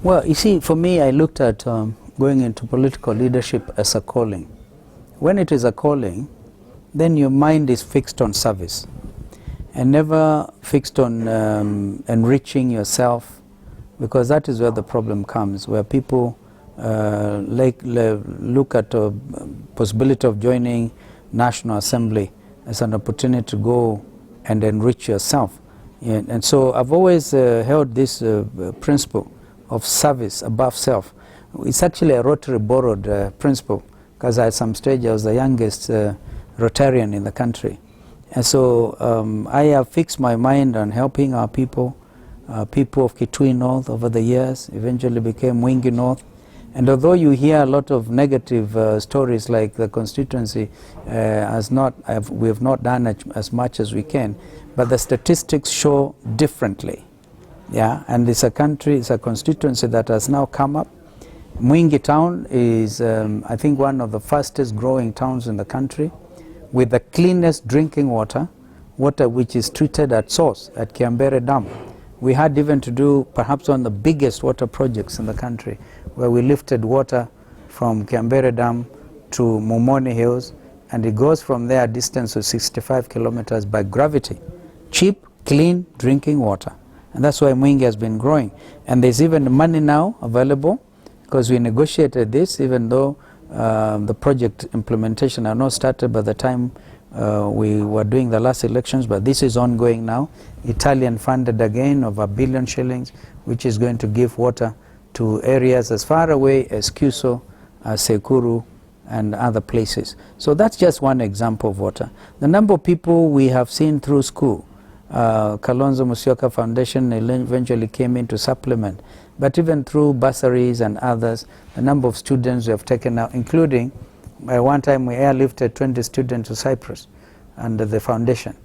Well, you see, for me, I looked at going into political leadership as a calling. When it is a calling, then your mind is fixed on service and never fixed on enriching yourself, because that is where the problem comes, where people look at the possibility of joining National Assembly as an opportunity to go and enrich yourself. And so I've always held this principle of service above self. It's actually a Rotary borrowed principle, because at some stage I was the youngest Rotarian in the country. And so I have fixed my mind on helping our people, people of Kitui North over the years, eventually became Mwingi North. And although you hear a lot of negative stories like the constituency we have not done as much as we can, but the statistics show differently. Yeah, and it's a constituency that has now come up. Mwingi town is, I think, one of the fastest growing towns in the country, with the cleanest drinking water which is treated at source at Kiambere Dam. We had even to do perhaps one of the biggest water projects in the country, where we lifted water from Kiambere Dam to Mumoni Hills, and it goes from there a distance of 65 kilometers by gravity. Cheap, clean drinking water. And that's why Mwingi has been growing. And there's even money now available, because we negotiated this, even though the project implementation are not started by the time we were doing the last elections, but this is ongoing now. Italian funded again of $1 billion shillings, which is going to give water to areas as far away as Kuso, Sekuru, and other places. So that's just one example of water. The number of people we have seen through school, Kalonzo Musyoka Foundation eventually came in to supplement, but even through bursaries and others, the number of students we have taken out, including one time we airlifted 20 students to Cyprus under the foundation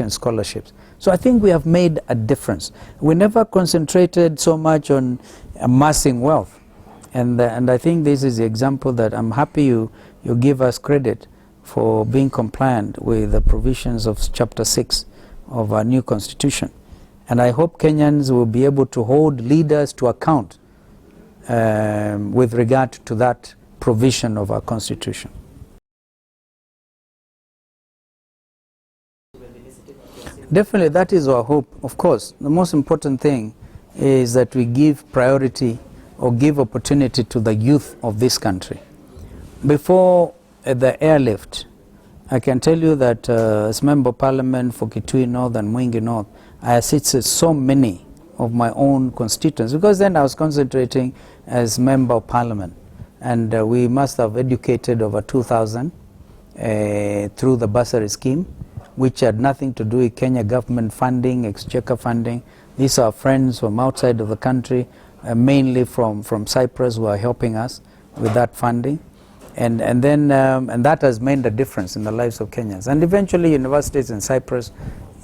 scholarships. So I think we have made a difference. We never concentrated so much on amassing wealth, and I think this is the example that I'm happy you give us credit for being compliant with the provisions of Chapter 6 of our new constitution. And I hope Kenyans will be able to hold leaders to account with regard to that provision of our constitution. Definitely, that is our hope. Of course, the most important thing is that we give priority or give opportunity to the youth of this country. Before the airlift, I can tell you that as Member of Parliament for Kitui North and Mwingi North, I assisted so many of my own constituents, because then I was concentrating as Member of Parliament, and we must have educated over 2,000 through the bursary scheme, which had nothing to do with Kenya government funding, exchequer funding. These are friends from outside of the country, mainly from Cyprus, who are helping us with that funding. And that has made a difference in the lives of Kenyans. And eventually universities in Cyprus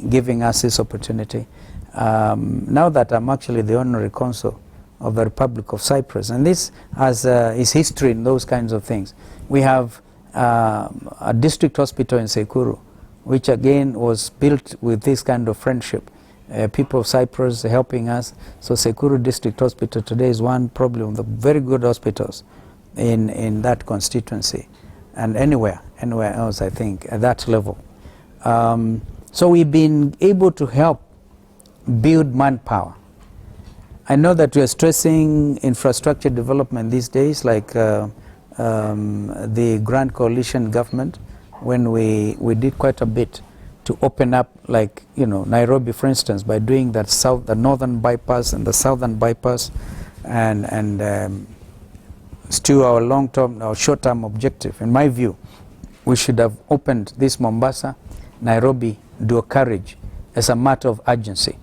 giving us this opportunity. Now that I'm actually the honorary consul of the Republic of Cyprus, and this has is history in those kinds of things. We have a district hospital in Sekuru, which again was built with this kind of friendship. People of Cyprus helping us. So Sekuru District Hospital today is one probably of the very good hospitals in that constituency, and anywhere else, I think, at that level. So we've been able to help build manpower. I know that we are stressing infrastructure development these days, like the Grand Coalition government, when we did quite a bit to open up, like, Nairobi, for instance, by doing the northern bypass and the southern bypass, and still our long-term or short-term objective. In my view, we should have opened this Mombasa, Nairobi dual carriage as a matter of urgency.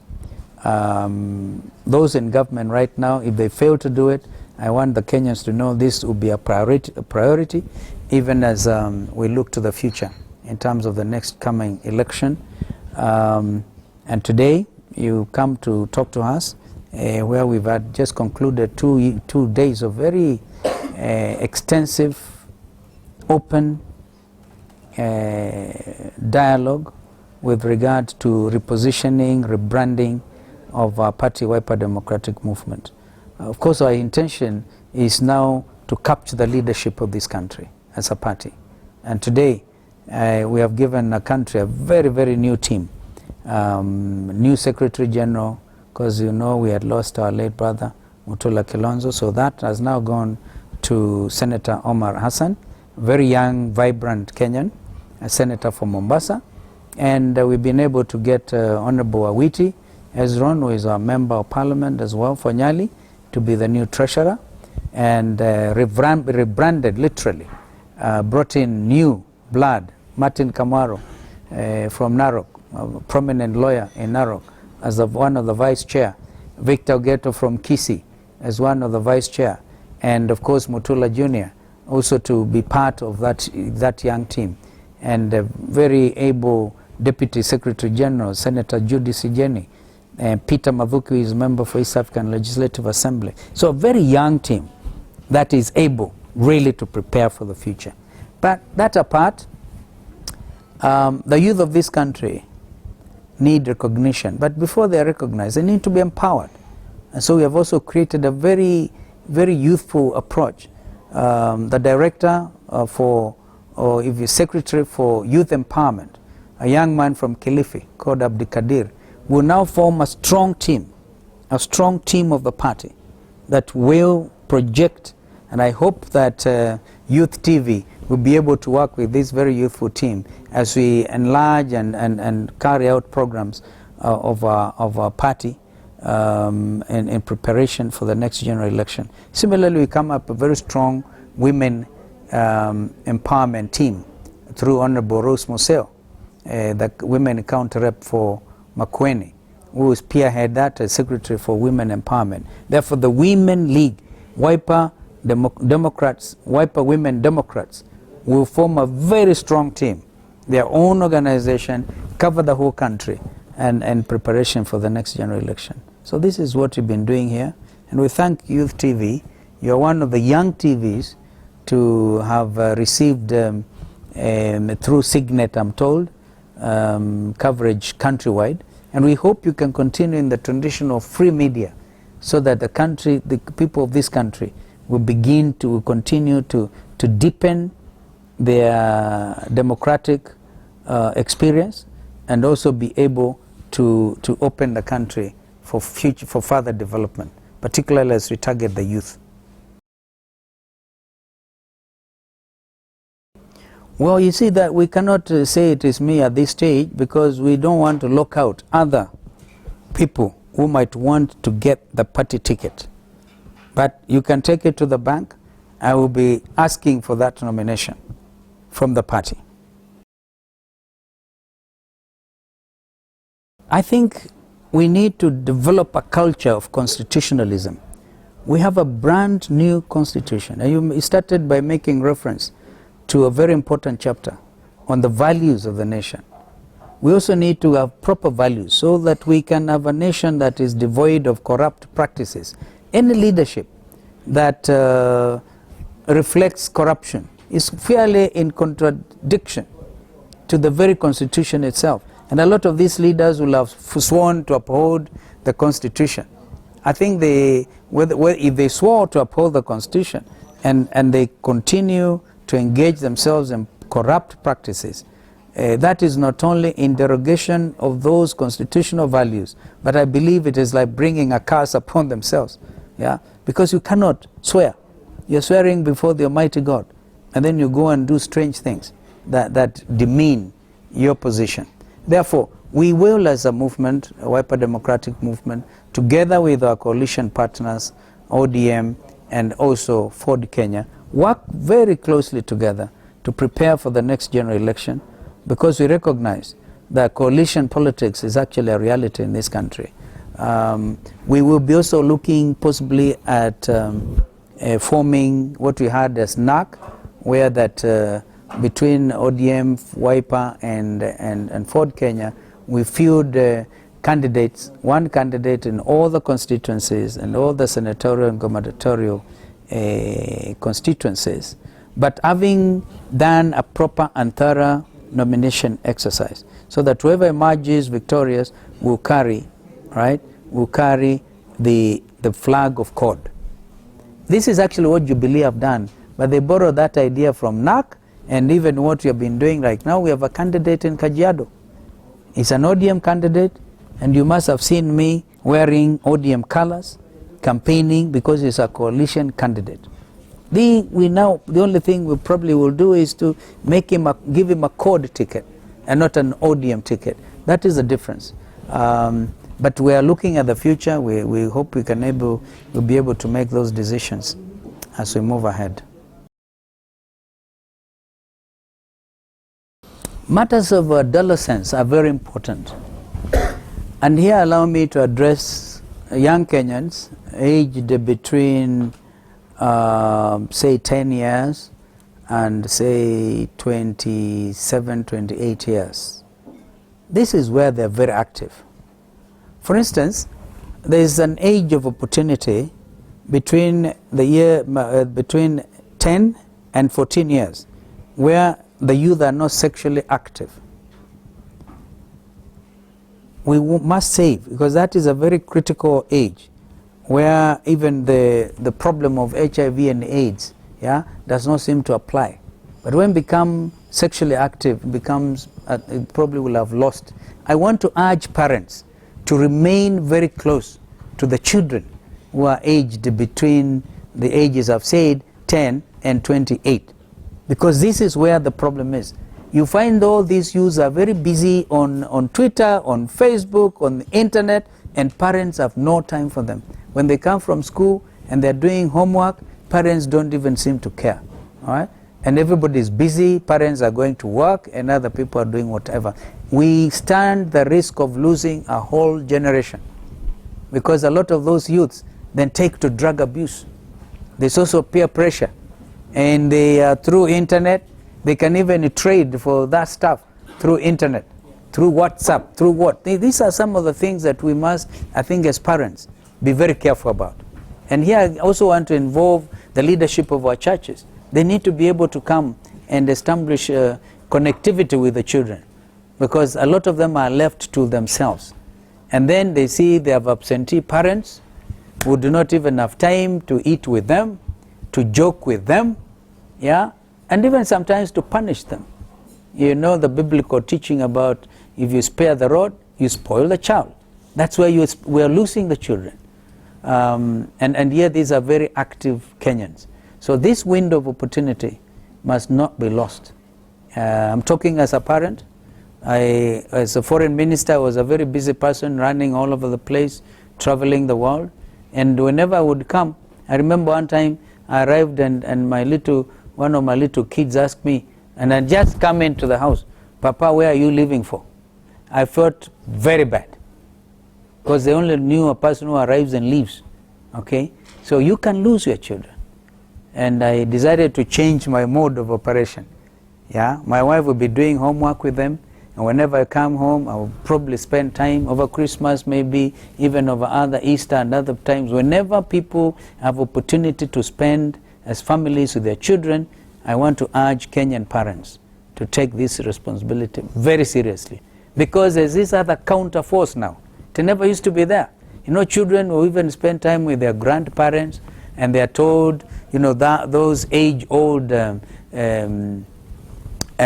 Those in government right now, if they fail to do it, I want the Kenyans to know this will be a priority, even as we look to the future in terms of the next coming election. And today, you come to talk to us, where we've had just concluded two days of very extensive, open dialogue with regard to repositioning, rebranding of our party, Wiper Democratic Movement. Of course, our intention is now to capture the leadership of this country as a party. And today, we have given the country a very, very new team. New Secretary General, because you know we had lost our late brother, Kalonzo, so that has now gone to Senator Omar Hassan, very young, vibrant Kenyan, a senator from Mombasa. And we've been able to get Honorable Awiti Ezron, who is our member of parliament as well for Nyali, to be the new treasurer, and rebranded literally, brought in new blood, Martin Kamwaro from Narok, a prominent lawyer in Narok, as one of the vice chair, Victor Geto from Kisii as one of the vice chair, and of course Mutula Jr. also to be part of that young team, and a very able Deputy Secretary General, Senator Judy Sijeni, and Peter Mavuki is member for East African Legislative Assembly. So a very young team that is able really to prepare for the future. But that apart, the youth of this country need recognition. But before they are recognized, they need to be empowered. And so we have also created a very, very youthful approach. The director or if you're secretary for youth empowerment, a young man from Kilifi called Abdikadir, will now form a strong team of the party that will project, and I hope that Youth TV will be able to work with this very youthful team as we enlarge and carry out programs of our party in preparation for the next general election. Similarly, we come up with a very strong women empowerment team through Honorable Rose Musyoka, the women counter rep for Makueni, who is spearhead that as Secretary for Women Empowerment. Therefore, the Women League, Wiper Democrats, Wiper Women Democrats, will form a very strong team, their own organization, cover the whole country, and preparation for the next general election. So this is what we've been doing here, and we thank Youth TV. You're one of the young TVs to have received through Signet, I'm told, coverage countrywide, and we hope you can continue in the tradition of free media so that the country, the people of this country will begin to continue to deepen their democratic experience and also be able to open the country for further development, particularly as we target the youth. Well, you see that we cannot say it is me at this stage because we don't want to lock out other people who might want to get the party ticket. But you can take it to the bank. I will be asking for that nomination from the party. I think we need to develop a culture of constitutionalism. We have a brand new constitution, and you started by making reference to a very important chapter on the values of the nation. We also need to have proper values so that we can have a nation that is devoid of corrupt practices. Any leadership that reflects corruption is fairly in contradiction to the very constitution itself. And a lot of these leaders will have sworn to uphold the constitution. I think if they swore to uphold the constitution and they continue to engage themselves in corrupt practices, that is not only in derogation of those constitutional values, but I believe it is like bringing a curse upon themselves. Yeah, because you cannot swear. You're swearing before the Almighty God, and then you go and do strange things that demean your position. Therefore, we will, as a movement, a Wiper Democratic Movement, together with our coalition partners, ODM, and also Ford Kenya, work very closely together to prepare for the next general election, because we recognize that coalition politics is actually a reality in this country. We will be also looking possibly at forming what we had as NAC, where that between ODM, Wiper, and Ford Kenya, we field candidates, one candidate in all the constituencies and all the senatorial and gubernatorial constituencies, but having done a proper and thorough nomination exercise, so that whoever emerges victorious will carry, right, will carry the flag of CORD. This is actually what Jubilee have done, but they borrowed that idea from NAC, and even what we have been doing right now. We have a candidate in Kajiado. It's an ODM candidate, and you must have seen me wearing ODM colors, campaigning, because it's a coalition candidate. The only thing we probably will do is to give him a CORD ticket and not an ODM ticket. That is the difference. But we are looking at the future. We hope we'll be able to make those decisions as we move ahead. Matters of adolescence are very important. And here allow me to address young Kenyans aged between say 10 years and say 27, 28 years. This is where they're very active. For instance, there is an age of opportunity between between 10 and 14 years where the youth are not sexually active. We must save, because that is a very critical age where even the problem of HIV and AIDS does not seem to apply. But when become sexually active, it probably will have lost. I want to urge parents to remain very close to the children who are aged between the ages of, say, 10 and 28. Because this is where the problem is. You find all these youths are very busy on Twitter, on Facebook, on the internet, and parents have no time for them. When they come from school and they're doing homework, parents don't even seem to care. All right? And everybody is busy, parents are going to work, and other people are doing whatever. We stand the risk of losing a whole generation, because a lot of those youths then take to drug abuse. There's also peer pressure, and they through internet, they can even trade for that stuff through internet, through WhatsApp, through what? These are some of the things that we must, I think, as parents, be very careful about. And here I also want to involve the leadership of our churches. They need to be able to come and establish connectivity with the children, because a lot of them are left to themselves. And then they see they have absentee parents who do not even have time to eat with them, to joke with them, and even sometimes to punish them. You know the biblical teaching about if you spare the rod, you spoil the child. That's where we are losing the children. And here these are very active Kenyans. So this window of opportunity must not be lost. I'm talking as a parent. As a foreign minister, I was a very busy person, running all over the place, traveling the world. And whenever I would come, I remember one time I arrived and one of my little kids asked me, and I just come into the house, "Papa, where are you leaving for?" I felt very bad, because they only knew a person who arrives and leaves. Okay? So you can lose your children. And I decided to change my mode of operation. My wife will be doing homework with them, and whenever I come home, I will probably spend time over Christmas, maybe even over other Easter and other times. Whenever people have opportunity to spend as families with their children, I want to urge Kenyan parents to take this responsibility very seriously, because there's this other counter force now. It never used to be there. Children will even spend time with their grandparents, and they are told, those age-old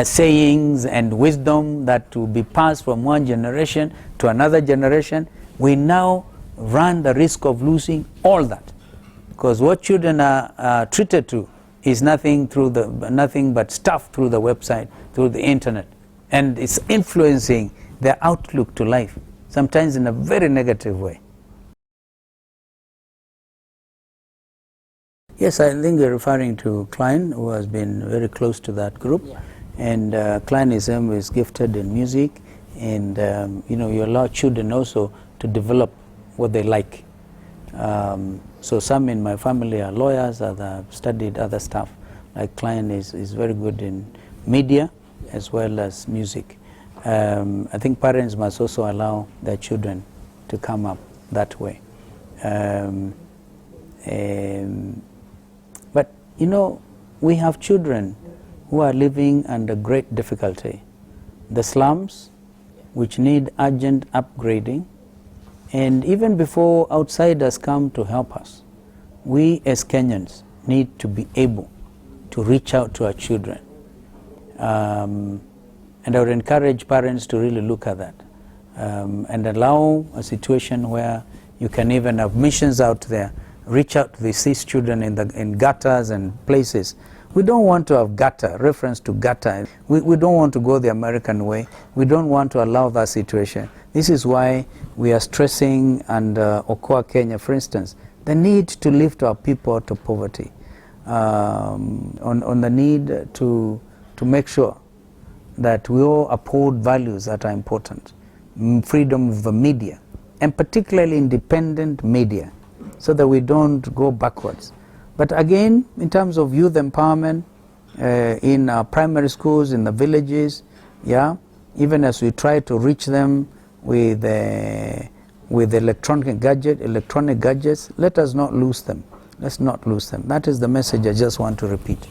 sayings and wisdom that will be passed from one generation to another generation. We now run the risk of losing all that, because what children are treated to is nothing but stuff through the website, through the internet, and it's influencing their outlook to life, sometimes in a very negative way. Yes, I think you're referring to Klein, who has been very close to that group. And Klein is gifted in music, and you allow children also to develop what they like. So some in my family are lawyers, others studied other stuff. Like Klein is very good in media as well as music. I think parents must also allow their children to come up that way. But we have children who are living under great difficulty. The slums, which need urgent upgrading, And even before outsiders come to help us, we as Kenyans need to be able to reach out to our children. And I would encourage parents to really look at that and allow a situation where you can even have missions out there, reach out to these children in gutters and places. We don't want to have gutter, reference to gutter. We don't want to go the American way. We don't want to allow that situation. This is why we are stressing, and Okoa, Kenya, for instance, the need to lift our people out of poverty, on the need to make sure that we all uphold values that are important. Freedom of the media, and particularly independent media, so that we don't go backwards. But again, in terms of youth empowerment, in our primary schools, in the villages, yeah, even as we try to reach them with electronic gadgets, let us not lose them. Let's not lose them. That is the message I just want to repeat.